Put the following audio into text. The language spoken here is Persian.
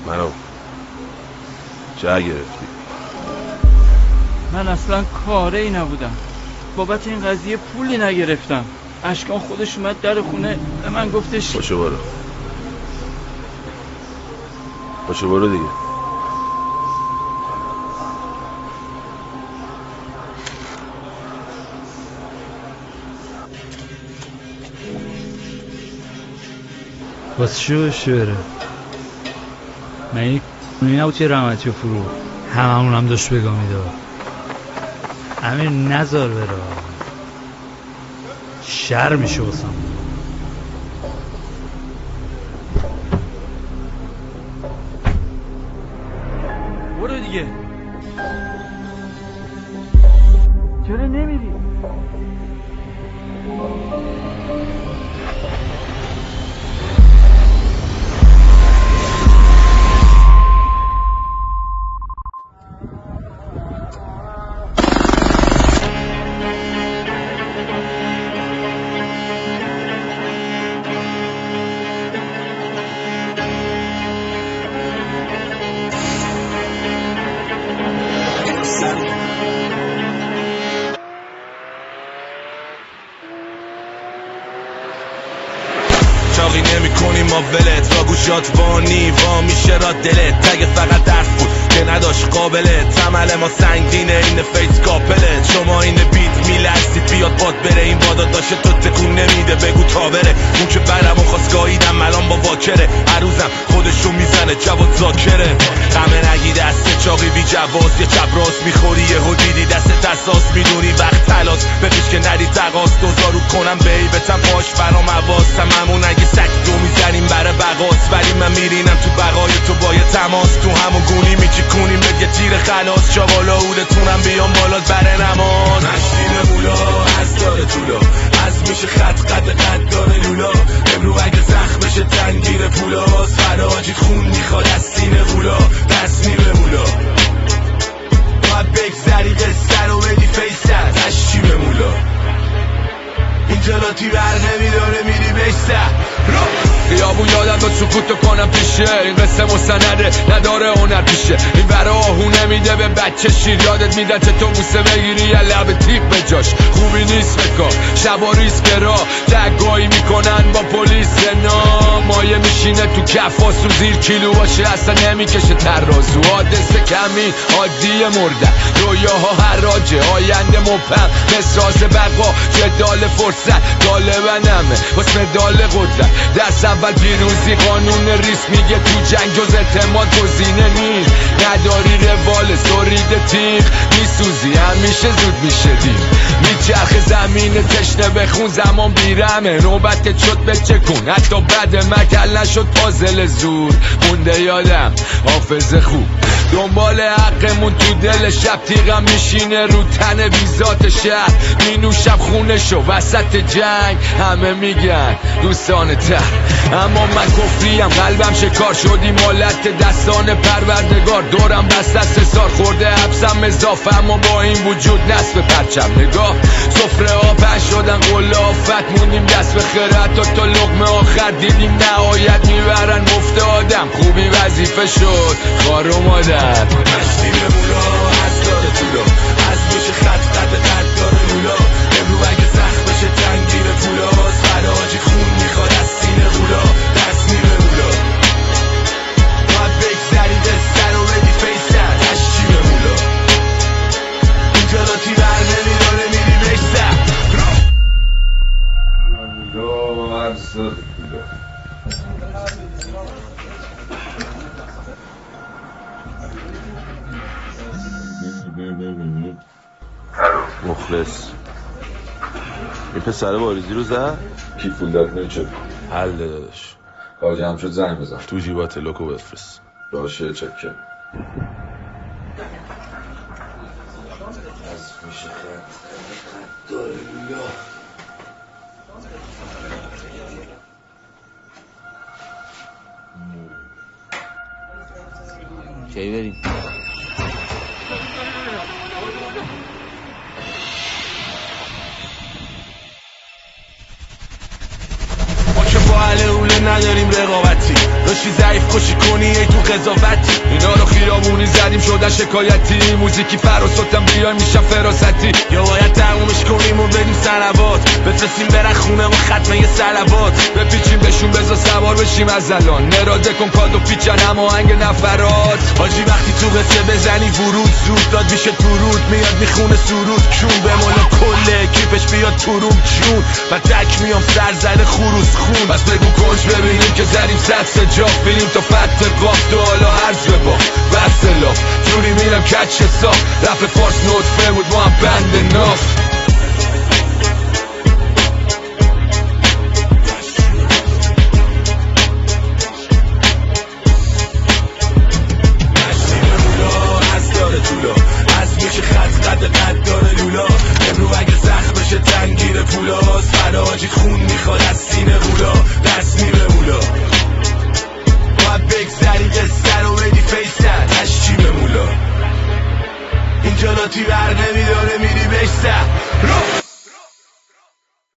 منو چه گرفتی؟ من اصلا کاری نبودم، بابت این قضیه پولی نگرفتم. اشکان خودش اومد در خونه به من گفتش باشه برو دیگه. واسه چی بشه بره؟ من این نبود چه رحمتی و فرو هممون هم داشت بگاه میداد. امیر نزار بره، شر میشه واسم. برو دیگه. چرا نمیری؟ چاقی نمی کنی ما ولت را گوشات وانی وا میشه را دلت تگه فقط درس بود که نداشت قابلت عمل ما سنگینه این فیس کاپلت شما این بیت میلرزید بیاد باد بره این بادا داشته تو تکون نمیده بگو تا بره اون که برمو خواست گاییدم الان با واکره عروزم خودشو میزنه جواد زاکره غمه نگی دست چاقی بی جواز یه چپ راست میخوری یه دیدی دست اساس میدونی وقت تلاش بخیش که ندی تقاس دوزارو کنم بیبتم پاش برام عواستم همون اگه سک دو میزنیم برای بقاس ولی من میرینم تو بقای تو با یه تماس تو همون گونی میچیکونیم به یه تیر خلاص چاوالا اولتونم بیام بالات بره نماز مشتین مولا از داره طولا از میشه خط قد داره لولا امرو اگه زخمش تنگیر پولاست فراجید خون میخواد از سینه غولا دست میره مولا باید بگذری قصه رو بدی فیست تشتی به مولا اینجا لاتی بر نمیداره میری بشته خیابون یادم داد سکوتو کنم پیشه این قصه مستنده نداره هنر پیشه این برا آهو نمیده به بچه شیر یادت میدن چه تو بوسه بگیری یه لب تیپ به جاش خوبی نیست بکار شبا ریسک را دگایی میکنن با پلیس نام مایه میشینه تو کفاس و زیر کیلو باشه اصلا نمیکشه ترازو حادثه کمی عادی مردن رویاها حراجه آینده مبهم مسراز بقا جدال فرصت غالبنمه واسه مدال قدرت دست اول پیروزی قانون ریس میگه تو جنگ جز اعتماد گزینه نیست نداری روال سرید تیغ میسوزی همیشه زود میشه دیر میچرخ زمین تشنه بخون زمان بیرمه نوبتت شد به چکون حتی بعد مکل نشد پازل زور مونده یادم حافظه خوب دنبال حقمون تو دل شب تیغم میشینه رو تن بیزات شهر مینوشم خونشو وسط جنگ همه میگن دوستان تر اما من کفریم قلبم شکار شدیم حالت دستان پروردگار دورم بست دست سار خورده حبسم اضافه اما با این وجود نصف پرچم نگاه سفره ها پش شدن قله آفت مونیم دست به خیرت تا لقمه آخر دیدیم نهایت میبرن مفت آدم خوبی وظیفه شد خار اومدن مشتی به مولا از داره طولا از میشه خط داره لولا امرو اگه سخت بشه تنگیر پولاست فراجی خون میخواد از سینه غولا دست میره مولا باید بگذری دسته رو بدی فیستر تشتی به مولا اینجا لاتی بر نمیداره میری بشتر مولا از داره مخلص این پسر واریزی رو زد؟ کی فول داد نچه حل داداش کار جمع شد زنگ بزن تو جیبات لوکو بفرست باشه چکه از میشه خط داره لولا کی بریم؟ با اهل اوله نداریم رقابتی باشی ضعیف کشی کنی ای تو قضاوتی اینا رو خیابونی زدیم شدن شکایتی موزیکی فراسوتم بیای میشم فراستی یا باید تمومش کنیم و بریم سنوات بفرستیم برن خونه و ختمه یه سلوات بپیچیم بهشون بزا سوار بشیم از الان نراده کن کاد و پیچن هم آهنگ نفرات حاجی وقتی تو قصه بزنی ورود زود داد میشه تو رود میاد میخونه سرود کون بمونه کل اکیپش بیاد تو روم جون و تک میام سرزده خروس خون بس بگو کنج ببینیم که زدیم سطس جاف بینیم تا فت قاف تو حالا هرز با بس لاف جوری میرم کچ حساب رفت فارس نطفه بود ما هم بند ناف حاجی خون میخواد از سینه غولا دست میره مولا باید بگذری قصه رو بدی فیستر هشچی به مولا اینجا ناتی بر نمیداره میری بشتر